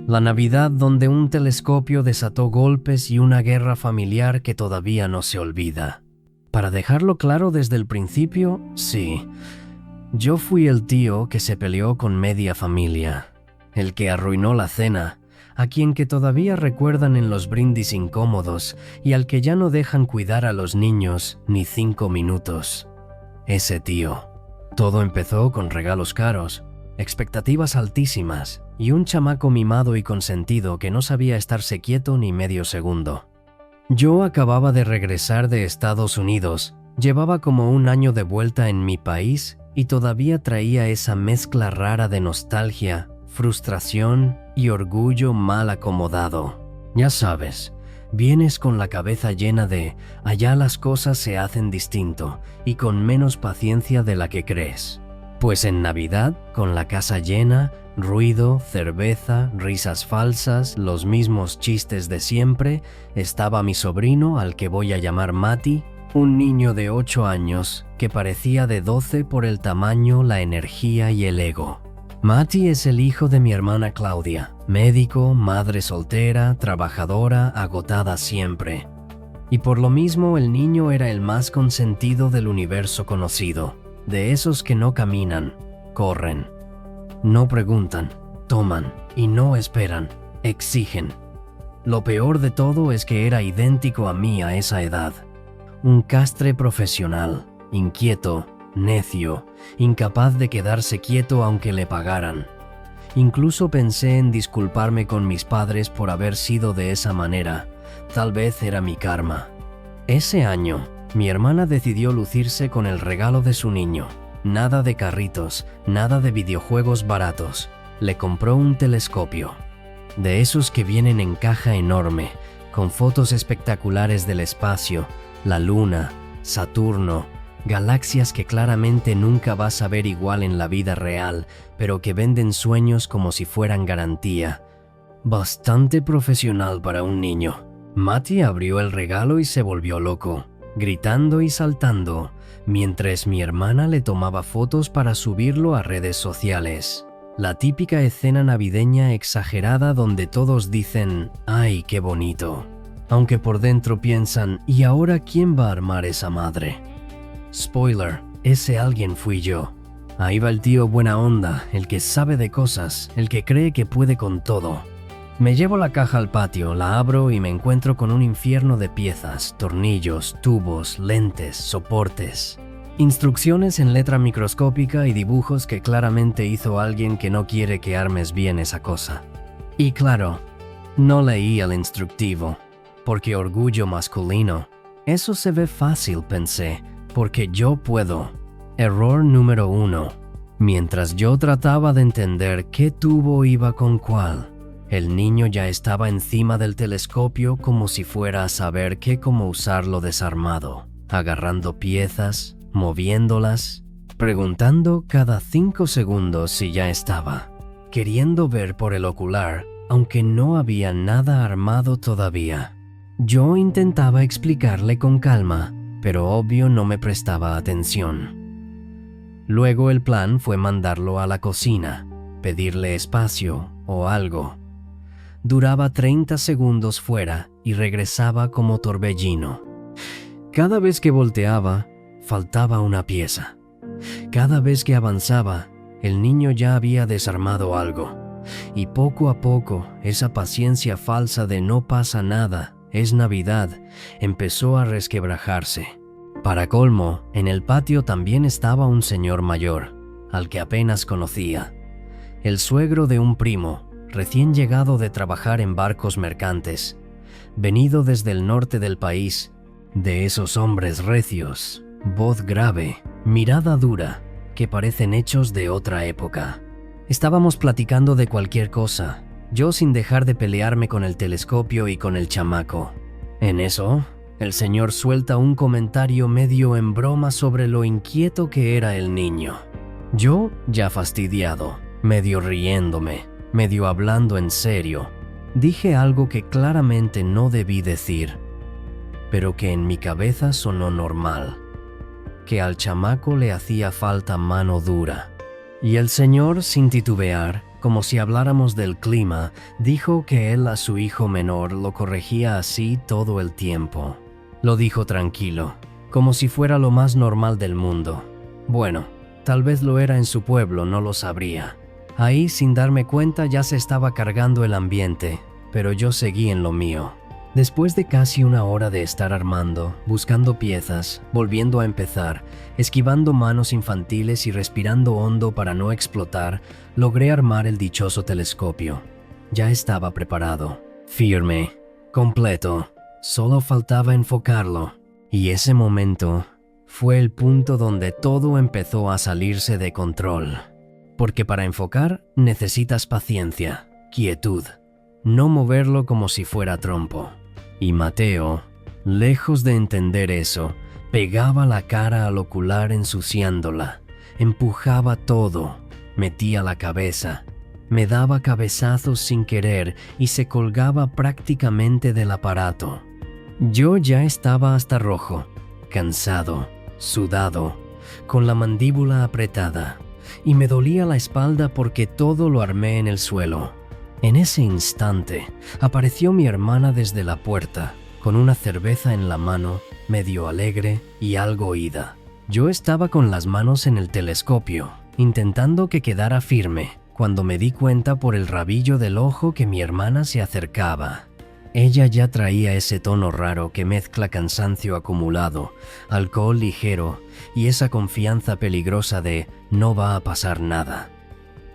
La Navidad donde un telescopio desató golpes y una guerra familiar que todavía no se olvida. Para dejarlo claro desde el principio, sí, yo fui el tío que se peleó con media familia, el que arruinó la cena, a quien que todavía recuerdan en los brindis incómodos y al que ya no dejan cuidar a los niños ni 5 minutos. Ese tío. Todo empezó con regalos caros, expectativas altísimas y un chamaco mimado y consentido que no sabía estarse quieto ni medio segundo. Yo acababa de regresar de Estados Unidos, llevaba como un año de vuelta en mi país y todavía traía esa mezcla rara de nostalgia, frustración y orgullo mal acomodado. Ya sabes, vienes con la cabeza llena de allá las cosas se hacen distinto y con menos paciencia de la que crees. Pues en Navidad, con la casa llena, ruido, cerveza, risas falsas, los mismos chistes de siempre, estaba mi sobrino, al que voy a llamar Mati, un niño de 8 años que parecía de 12 por el tamaño, la energía y el ego. Mati es el hijo de mi hermana Claudia, médico, madre soltera, trabajadora, agotada siempre. Y por lo mismo el niño era el más consentido del universo conocido, de esos que no caminan, corren. No preguntan, toman y no esperan, exigen. Lo peor de todo es que era idéntico a mí a esa edad. Un castre profesional, inquieto, necio, incapaz de quedarse quieto aunque le pagaran. Incluso pensé en disculparme con mis padres por haber sido de esa manera. Tal vez era mi karma. Ese año, mi hermana decidió lucirse con el regalo de su niño. Nada de carritos, nada de videojuegos baratos. Le compró un telescopio. De esos que vienen en caja enorme, con fotos espectaculares del espacio, la Luna, Saturno, galaxias que claramente nunca vas a ver igual en la vida real, pero que venden sueños como si fueran garantía. Bastante profesional para un niño. Mati abrió el regalo y se volvió loco, gritando y saltando, mientras mi hermana le tomaba fotos para subirlo a redes sociales. La típica escena navideña exagerada donde todos dicen «¡Ay, qué bonito!», aunque por dentro piensan «¿Y ahora quién va a armar esa madre?». Spoiler, ese alguien fui yo. Ahí va el tío buena onda, el que sabe de cosas, el que cree que puede con todo. Me llevo la caja al patio, la abro y me encuentro con un infierno de piezas, tornillos, tubos, lentes, soportes. Instrucciones en letra microscópica y dibujos que claramente hizo alguien que no quiere que armes bien esa cosa. Y claro, no leí el instructivo, porque orgullo masculino. Eso se ve fácil, pensé, porque yo puedo. Error número 1. Mientras yo trataba de entender qué tubo iba con cuál, el niño ya estaba encima del telescopio como si fuera a saber cómo usarlo desarmado, agarrando piezas, moviéndolas, preguntando cada 5 segundos si ya estaba, queriendo ver por el ocular, aunque no había nada armado todavía. Yo intentaba explicarle con calma, pero obvio no me prestaba atención. Luego el plan fue mandarlo a la cocina, pedirle espacio o algo. Duraba 30 segundos fuera y regresaba como torbellino. Cada vez que volteaba, faltaba una pieza. Cada vez que avanzaba, el niño ya había desarmado algo. Y poco a poco, esa paciencia falsa de no pasa nada, es Navidad, empezó a resquebrajarse. Para colmo, en el patio también estaba un señor mayor, al que apenas conocía. El suegro de un primo, recién llegado de trabajar en barcos mercantes, venido desde el norte del país, de esos hombres recios, voz grave, mirada dura, que parecen hechos de otra época. Estábamos platicando de cualquier cosa, yo sin dejar de pelearme con el telescopio y con el chamaco. En eso, el señor suelta un comentario medio en broma sobre lo inquieto que era el niño. Yo, ya fastidiado, medio riéndome, medio hablando en serio, dije algo que claramente no debí decir, pero que en mi cabeza sonó normal, que al chamaco le hacía falta mano dura. Y el señor, sin titubear, Como si habláramos del clima, dijo que él a su hijo menor lo corregía así todo el tiempo. Lo dijo tranquilo, como si fuera lo más normal del mundo. Bueno, tal vez lo era en su pueblo, no lo sabría. Ahí, sin darme cuenta, ya se estaba cargando el ambiente, pero yo seguí en lo mío. Después de casi una hora de estar armando, buscando piezas, volviendo a empezar, esquivando manos infantiles y respirando hondo para no explotar, logré armar el dichoso telescopio. Ya estaba preparado, firme, completo. Solo faltaba enfocarlo. Y ese momento fue el punto donde todo empezó a salirse de control. Porque para enfocar necesitas paciencia, quietud, no moverlo como si fuera trompo. Y Mateo, lejos de entender eso, pegaba la cara al ocular ensuciándola, empujaba todo, metía la cabeza, me daba cabezazos sin querer y se colgaba prácticamente del aparato. Yo ya estaba hasta rojo, cansado, sudado, con la mandíbula apretada, y me dolía la espalda porque todo lo armé en el suelo. En ese instante, apareció mi hermana desde la puerta, con una cerveza en la mano, medio alegre y algo oída. Yo estaba con las manos en el telescopio, intentando que quedara firme, cuando me di cuenta por el rabillo del ojo que mi hermana se acercaba. Ella ya traía ese tono raro que mezcla cansancio acumulado, alcohol ligero y esa confianza peligrosa de no va a pasar nada.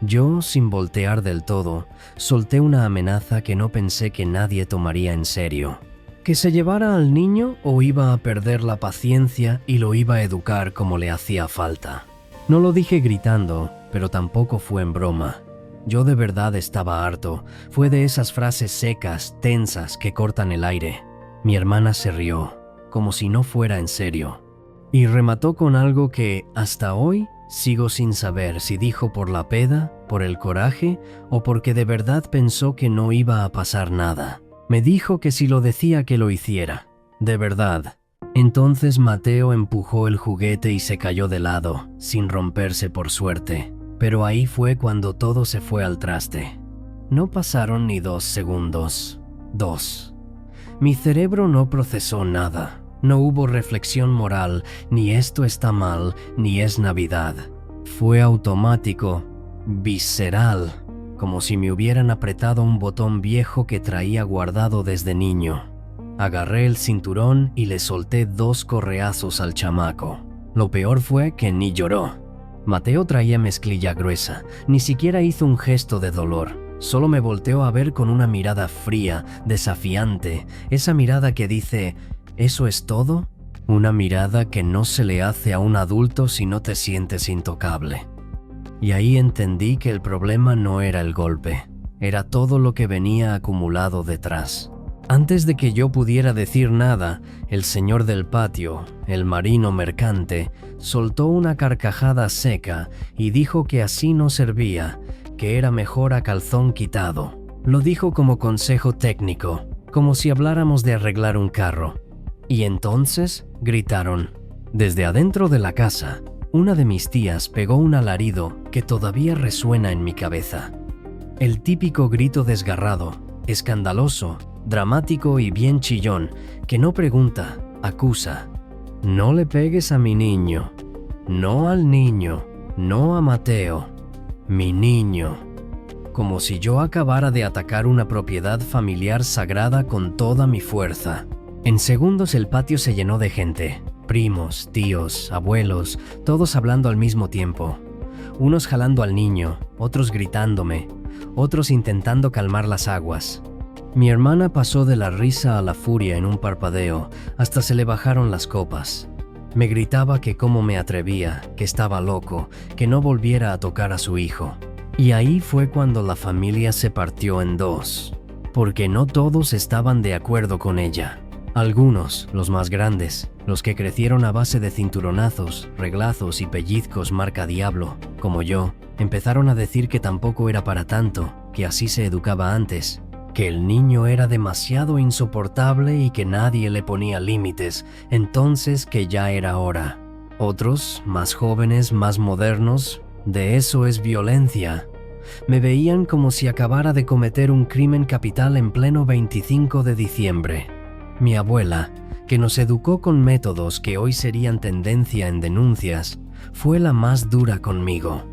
Yo, sin voltear del todo, solté una amenaza que no pensé que nadie tomaría en serio. ¿Que se llevara al niño o iba a perder la paciencia y lo iba a educar como le hacía falta? No lo dije gritando, pero tampoco fue en broma. Yo de verdad estaba harto. Fue de esas frases secas, tensas, que cortan el aire. Mi hermana se rió, como si no fuera en serio. Y remató con algo que, hasta hoy, sigo sin saber si dijo por la peda, por el coraje o porque de verdad pensó que no iba a pasar nada. Me dijo que si lo decía que lo hiciera. De verdad. Entonces Mateo empujó el juguete y se cayó de lado, sin romperse por suerte. Pero ahí fue cuando todo se fue al traste. No pasaron ni 2 segundos. 2. Mi cerebro no procesó nada. No hubo reflexión moral, ni esto está mal, ni es Navidad. Fue automático, visceral, como si me hubieran apretado un botón viejo que traía guardado desde niño. Agarré el cinturón y le solté 2 correazos al chamaco. Lo peor fue que ni lloró. Mateo traía mezclilla gruesa, ni siquiera hizo un gesto de dolor. Solo me volteó a ver con una mirada fría, desafiante, esa mirada que dice: ¿eso es todo? Una mirada que no se le hace a un adulto si no te sientes intocable. Y ahí entendí que el problema no era el golpe, era todo lo que venía acumulado detrás. Antes de que yo pudiera decir nada, el señor del patio, el marino mercante, soltó una carcajada seca y dijo que así no servía, que era mejor a calzón quitado. Lo dijo como consejo técnico, como si habláramos de arreglar un carro. Y entonces gritaron. Desde adentro de la casa, una de mis tías pegó un alarido que todavía resuena en mi cabeza. El típico grito desgarrado, escandaloso, dramático y bien chillón, que no pregunta, acusa. No le pegues a mi niño, no al niño, no a Mateo, mi niño. Como si yo acabara de atacar una propiedad familiar sagrada con toda mi fuerza. En segundos el patio se llenó de gente, primos, tíos, abuelos, todos hablando al mismo tiempo. Unos jalando al niño, otros gritándome, otros intentando calmar las aguas. Mi hermana pasó de la risa a la furia en un parpadeo, hasta se le bajaron las copas. Me gritaba que cómo me atrevía, que estaba loco, que no volviera a tocar a su hijo. Y ahí fue cuando la familia se partió en 2, porque no todos estaban de acuerdo con ella. Algunos, los más grandes, los que crecieron a base de cinturonazos, reglazos y pellizcos marca diablo, como yo, empezaron a decir que tampoco era para tanto, que así se educaba antes, que el niño era demasiado insoportable y que nadie le ponía límites, entonces que ya era hora. Otros, más jóvenes, más modernos, de eso es violencia. Me veían como si acabara de cometer un crimen capital en pleno 25 de diciembre. Mi abuela, que nos educó con métodos que hoy serían tendencia en denuncias, fue la más dura conmigo.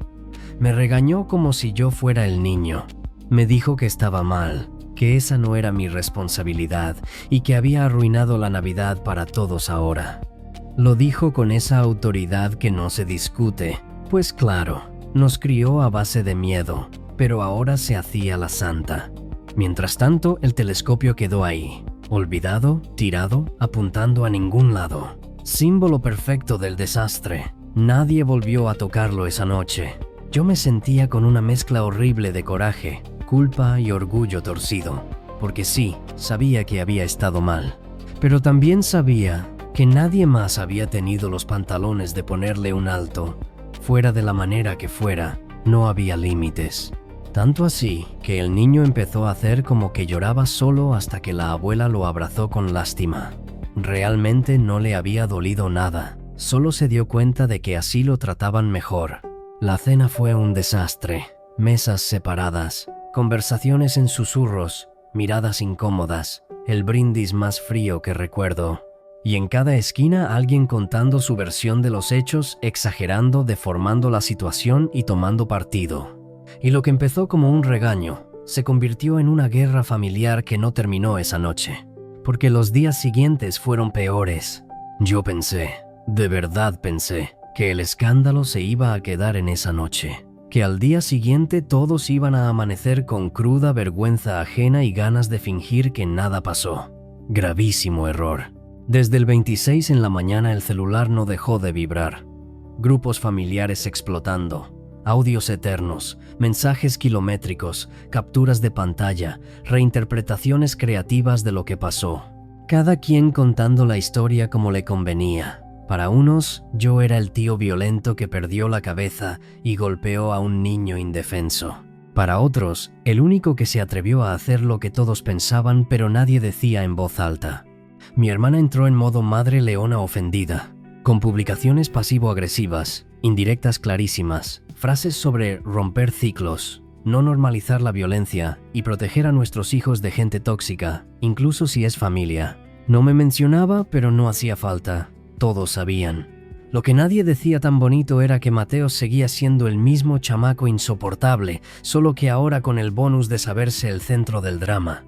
Me regañó como si yo fuera el niño. Me dijo que estaba mal, que esa no era mi responsabilidad y que había arruinado la Navidad para todos ahora. Lo dijo con esa autoridad que no se discute, pues claro, nos crió a base de miedo, pero ahora se hacía la santa. Mientras tanto, el telescopio quedó ahí, olvidado, tirado, apuntando a ningún lado. Símbolo perfecto del desastre. Nadie volvió a tocarlo esa noche. Yo me sentía con una mezcla horrible de coraje, culpa y orgullo torcido, porque sí, sabía que había estado mal. Pero también sabía que nadie más había tenido los pantalones de ponerle un alto. Fuera de la manera que fuera, no había límites. Tanto así que el niño empezó a hacer como que lloraba solo hasta que la abuela lo abrazó con lástima. Realmente no le había dolido nada, solo se dio cuenta de que así lo trataban mejor. La cena fue un desastre, mesas separadas, conversaciones en susurros, miradas incómodas, el brindis más frío que recuerdo. Y en cada esquina alguien contando su versión de los hechos, exagerando, deformando la situación y tomando partido. Y lo que empezó como un regaño, se convirtió en una guerra familiar que no terminó esa noche, porque los días siguientes fueron peores. Yo pensé, de verdad pensé, que el escándalo se iba a quedar en esa noche, que al día siguiente todos iban a amanecer con cruda vergüenza ajena y ganas de fingir que nada pasó. Gravísimo error. Desde el 26 en la mañana el celular no dejó de vibrar. Grupos familiares explotando, audios eternos, mensajes kilométricos, capturas de pantalla, reinterpretaciones creativas de lo que pasó. Cada quien contando la historia como le convenía. Para unos, yo era el tío violento que perdió la cabeza y golpeó a un niño indefenso. Para otros, el único que se atrevió a hacer lo que todos pensaban pero nadie decía en voz alta. Mi hermana entró en modo madre leona ofendida, con publicaciones pasivo-agresivas, indirectas clarísimas, frases sobre romper ciclos, no normalizar la violencia y proteger a nuestros hijos de gente tóxica, incluso si es familia. No me mencionaba, pero no hacía falta. Todos sabían. Lo que nadie decía tan bonito era que Mateo seguía siendo el mismo chamaco insoportable, solo que ahora con el bonus de saberse el centro del drama.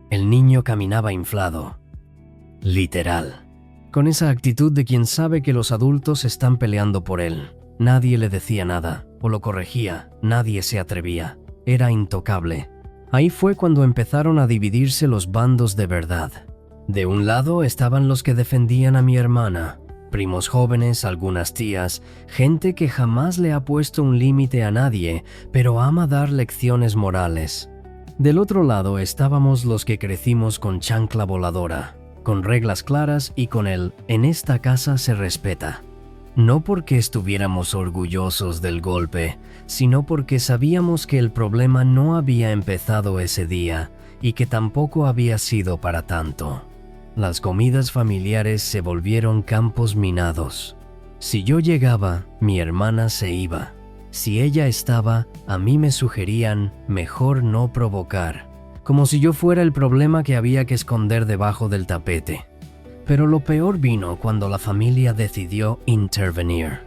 El niño caminaba inflado. Literal. Con esa actitud de quien sabe que los adultos están peleando por él. Nadie le decía nada, o lo corregía, nadie se atrevía. Era intocable. Ahí fue cuando empezaron a dividirse los bandos de verdad. De un lado estaban los que defendían a mi hermana, primos jóvenes, algunas tías, gente que jamás le ha puesto un límite a nadie, pero ama dar lecciones morales. Del otro lado estábamos los que crecimos con chancla voladora, con reglas claras y con el "en esta casa se respeta". No porque estuviéramos orgullosos del golpe, sino porque sabíamos que el problema no había empezado ese día y que tampoco había sido para tanto. Las comidas familiares se volvieron campos minados. Si yo llegaba, mi hermana se iba. Si ella estaba, a mí me sugerían mejor no provocar, como si yo fuera el problema que había que esconder debajo del tapete. Pero lo peor vino cuando la familia decidió intervenir.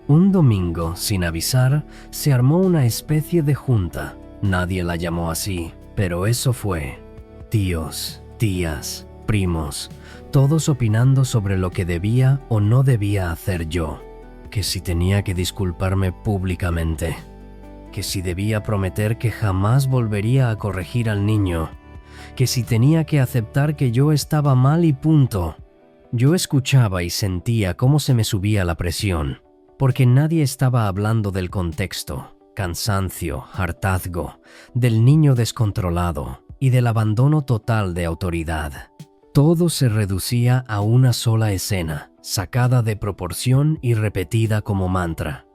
Un domingo, sin avisar, se armó una especie de junta. Nadie la llamó así, pero eso fue. Tíos, tías, primos, todos opinando sobre lo que debía o no debía hacer yo. Que si tenía que disculparme públicamente. Que si debía prometer que jamás volvería a corregir al niño. Que si tenía que aceptar que yo estaba mal y punto. Yo escuchaba y sentía cómo se me subía la presión, porque nadie estaba hablando del contexto, cansancio, hartazgo, del niño descontrolado y del abandono total de autoridad. Todo se reducía a una sola escena, sacada de proporción y repetida como mantra.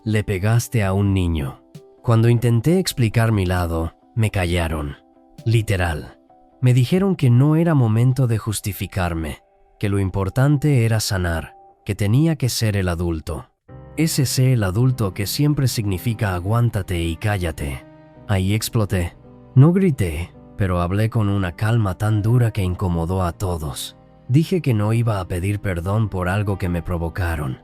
Le pegaste a un niño. Cuando intenté explicar mi lado, me callaron. Literal. Me dijeron que no era momento de justificarme, que lo importante era sanar, que tenía que ser el adulto. Ese sé el adulto que siempre significa aguántate y cállate. Ahí exploté. No grité, pero hablé con una calma tan dura que incomodó a todos. Dije que no iba a pedir perdón por algo que me provocaron.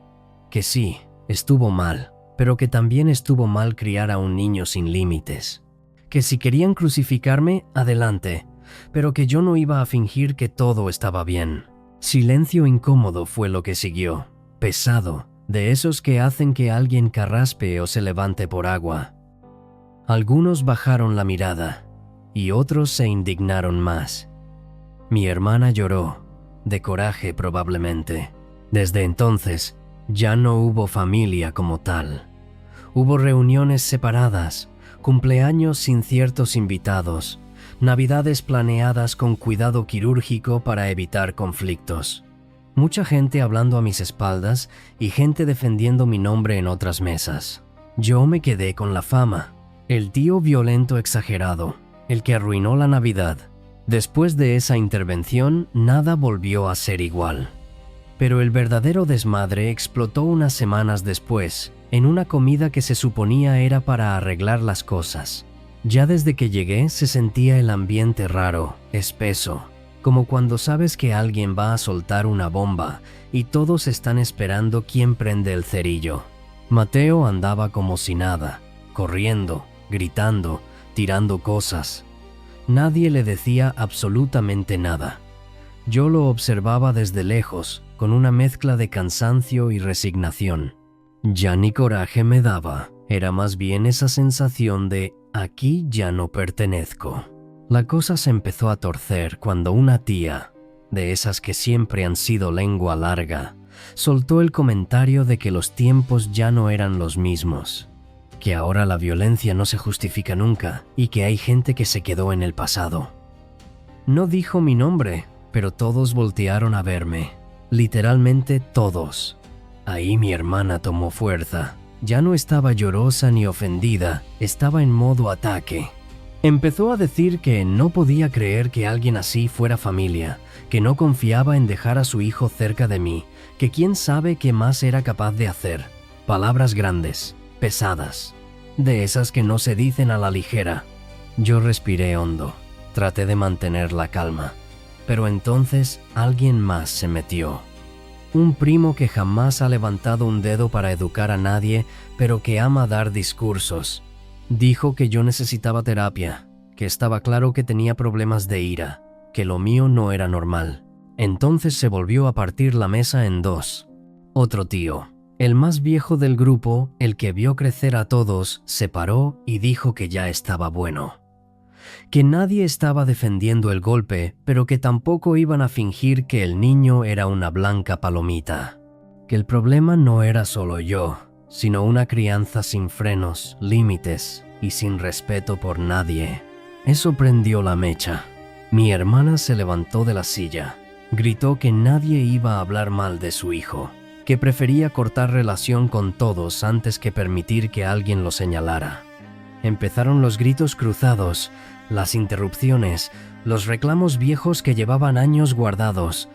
Que sí, estuvo mal, pero que también estuvo mal criar a un niño sin límites. Que si querían crucificarme, adelante, pero que yo no iba a fingir que todo estaba bien. Silencio incómodo fue lo que siguió, pesado, de esos que hacen que alguien carraspe o se levante por agua. Algunos bajaron la mirada, y otros se indignaron más. Mi hermana lloró, de coraje probablemente. Desde entonces, ya no hubo familia como tal. Hubo reuniones separadas, cumpleaños sin ciertos invitados, navidades planeadas con cuidado quirúrgico para evitar conflictos. Mucha gente hablando a mis espaldas y gente defendiendo mi nombre en otras mesas. Yo me quedé con la fama, el tío violento exagerado, el que arruinó la Navidad. Después de esa intervención, nada volvió a ser igual. Pero el verdadero desmadre explotó unas semanas después, en una comida que se suponía era para arreglar las cosas. Ya desde que llegué se sentía el ambiente raro, espeso, como cuando sabes que alguien va a soltar una bomba y todos están esperando quién prende el cerillo. Mateo andaba como si nada, corriendo, gritando, tirando cosas. Nadie le decía absolutamente nada. Yo lo observaba desde lejos, con una mezcla de cansancio y resignación. Ya ni coraje me daba, era más bien esa sensación de aquí ya no pertenezco. La cosa se empezó a torcer cuando una tía, de esas que siempre han sido lengua larga, soltó el comentario de que los tiempos ya no eran los mismos, que ahora la violencia no se justifica nunca y que hay gente que se quedó en el pasado. No dijo mi nombre, pero todos voltearon a verme, literalmente todos. Ahí mi hermana tomó fuerza. Ya no estaba llorosa ni ofendida, estaba en modo ataque. Empezó a decir que no podía creer que alguien así fuera familia, que no confiaba en dejar a su hijo cerca de mí, que quién sabe qué más era capaz de hacer. Palabras grandes, pesadas, de esas que no se dicen a la ligera. Yo respiré hondo, traté de mantener la calma, pero entonces alguien más se metió. Un primo que jamás ha levantado un dedo para educar a nadie, pero que ama dar discursos. Dijo que yo necesitaba terapia, que estaba claro que tenía problemas de ira, que lo mío no era normal. Entonces se volvió a partir la mesa en dos. Otro tío, el más viejo del grupo, el que vio crecer a todos, se paró y dijo que ya estaba bueno. Que nadie estaba defendiendo el golpe, pero que tampoco iban a fingir que el niño era una blanca palomita. Que el problema no era solo yo, sino una crianza sin frenos, límites y sin respeto por nadie. Eso prendió la mecha. Mi hermana se levantó de la silla, gritó que nadie iba a hablar mal de su hijo, que prefería cortar relación con todos antes que permitir que alguien lo señalara. Empezaron los gritos cruzados, las interrupciones, los reclamos viejos que llevaban años guardados,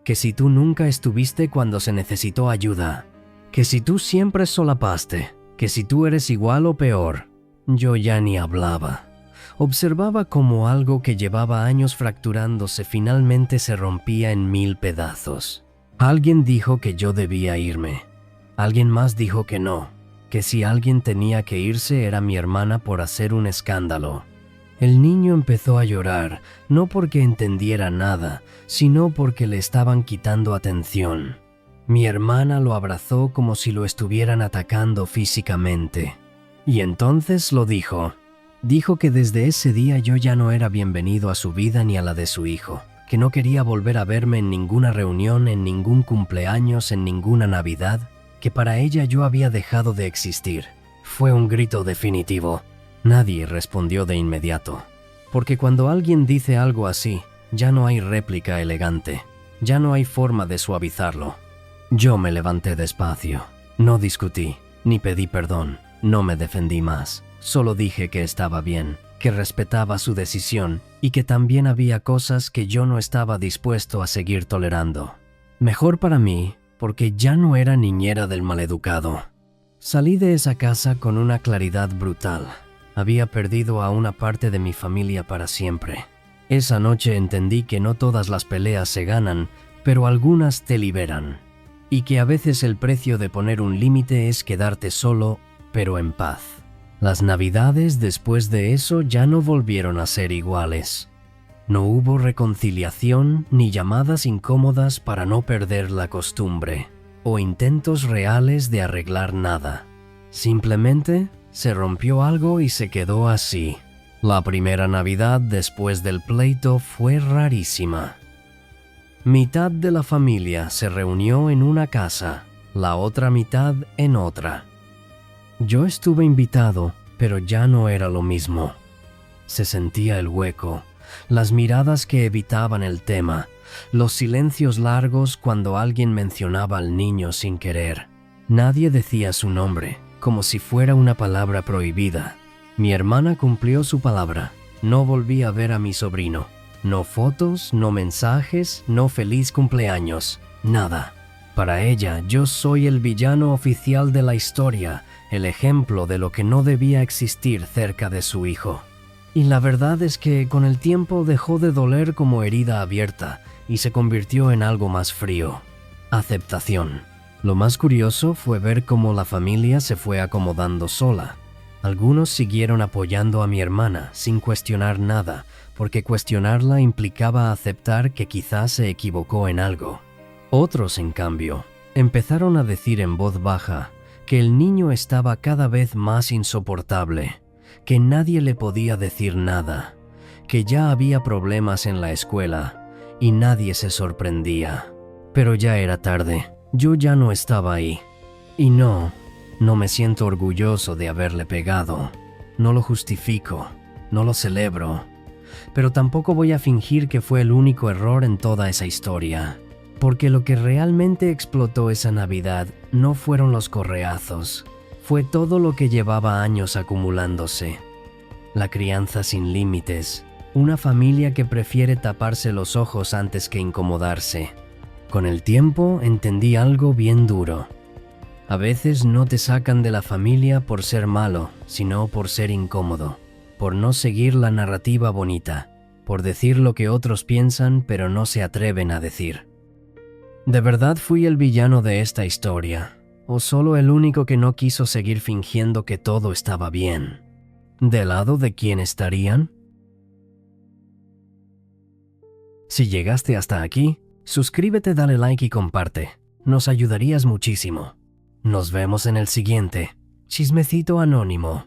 que si tú nunca estuviste cuando se necesitó ayuda, que si tú siempre solapaste, que si tú eres igual o peor. Yo ya ni hablaba. Observaba cómo algo que llevaba años fracturándose finalmente se rompía en 1000 pedazos. Alguien dijo que yo debía irme. Alguien más dijo que no, que si alguien tenía que irse era mi hermana por hacer un escándalo. El niño empezó a llorar, no porque entendiera nada, sino porque le estaban quitando atención. Mi hermana lo abrazó como si lo estuvieran atacando físicamente. Y entonces lo dijo. Dijo que desde ese día yo ya no era bienvenido a su vida ni a la de su hijo, que no quería volver a verme en ninguna reunión, en ningún cumpleaños, en ninguna Navidad, que para ella yo había dejado de existir. Fue un grito definitivo. Nadie respondió de inmediato, porque cuando alguien dice algo así, ya no hay réplica elegante, ya no hay forma de suavizarlo. Yo me levanté despacio, no discutí, ni pedí perdón, no me defendí más, solo dije que estaba bien, que respetaba su decisión y que también había cosas que yo no estaba dispuesto a seguir tolerando. Mejor para mí, porque ya no era niñera del maleducado. Salí de esa casa con una claridad brutal. Había perdido a una parte de mi familia para siempre. Esa noche entendí que no todas las peleas se ganan, pero algunas te liberan. Y que a veces el precio de poner un límite es quedarte solo, pero en paz. Las navidades después de eso ya no volvieron a ser iguales. No hubo reconciliación ni llamadas incómodas para no perder la costumbre, o intentos reales de arreglar nada. Simplemente se rompió algo y se quedó así. La primera Navidad después del pleito fue rarísima. Mitad de la familia se reunió en una casa, la otra mitad en otra. Yo estuve invitado, pero ya no era lo mismo. Se sentía el hueco, las miradas que evitaban el tema, los silencios largos cuando alguien mencionaba al niño sin querer. Nadie decía su nombre, como si fuera una palabra prohibida. Mi hermana cumplió su palabra. No volví a ver a mi sobrino. No fotos, no mensajes, no feliz cumpleaños, nada. Para ella, yo soy el villano oficial de la historia, el ejemplo de lo que no debía existir cerca de su hijo. Y la verdad es que con el tiempo dejó de doler como herida abierta y se convirtió en algo más frío. Aceptación. Lo más curioso fue ver cómo la familia se fue acomodando sola. Algunos siguieron apoyando a mi hermana sin cuestionar nada, porque cuestionarla implicaba aceptar que quizás se equivocó en algo. Otros, en cambio, empezaron a decir en voz baja que el niño estaba cada vez más insoportable, que nadie le podía decir nada, que ya había problemas en la escuela y nadie se sorprendía. Pero ya era tarde, yo ya no estaba ahí. Y no me siento orgulloso de haberle pegado, no lo justifico, no lo celebro, pero tampoco voy a fingir que fue el único error en toda esa historia, porque lo que realmente explotó esa Navidad no fueron los correazos, fue todo lo que llevaba años acumulándose. La crianza sin límites, una familia que prefiere taparse los ojos antes que incomodarse. Con el tiempo entendí algo bien duro. A veces no te sacan de la familia por ser malo, sino por ser incómodo, por no seguir la narrativa bonita, por decir lo que otros piensan pero no se atreven a decir. ¿De verdad fui el villano de esta historia? ¿O solo el único que no quiso seguir fingiendo que todo estaba bien? ¿Del lado de quién estarían? Si llegaste hasta aquí, suscríbete, dale like y comparte. Nos ayudarías muchísimo. Nos vemos en el siguiente Chismecito Anónimo.